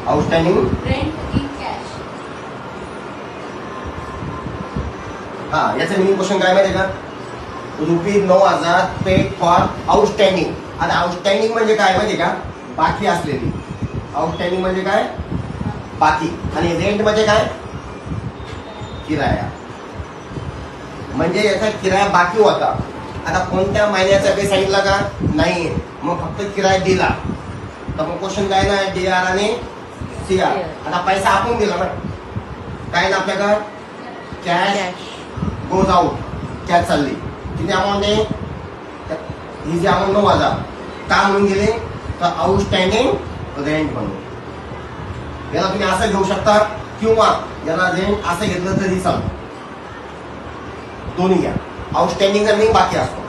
Outstanding rent in cash. हा, याचं meaning question काय माहिती का? ₹9,000 पेड फॉर आउटस्टँडिंग. आता आउटस्टँडिंग म्हणजे काय माहिती का? बाकी असलेली. आउटस्टँडिंग म्हणजे काय? बाकी. आणि रेंट म्हणजे काय? किराया. म्हणजे याचा किराया बाकी होता. आता कोणत्या महिन्याचा काही सांगितलं का? नाही. मग फक्त किराया दिला तर मग क्वेश्चन काय ना, DR आणि CR. आता पैसा आपण दिला ना, काय ना आपल्याकडं कॅश गोज आउट, कॅश चालली. किती अमाऊंट आहे? ही जी अमाऊंट 9,000 का म्हणून गेले तर आउटस्टँडिंग रेंट म्हणून. याला तुम्ही असं घेऊ शकता किंवा याला रेंट असं घेतलं तरी चालतं. दोन्ही घ्या. आउटस्टँडिंग जमीन बाकी असतो.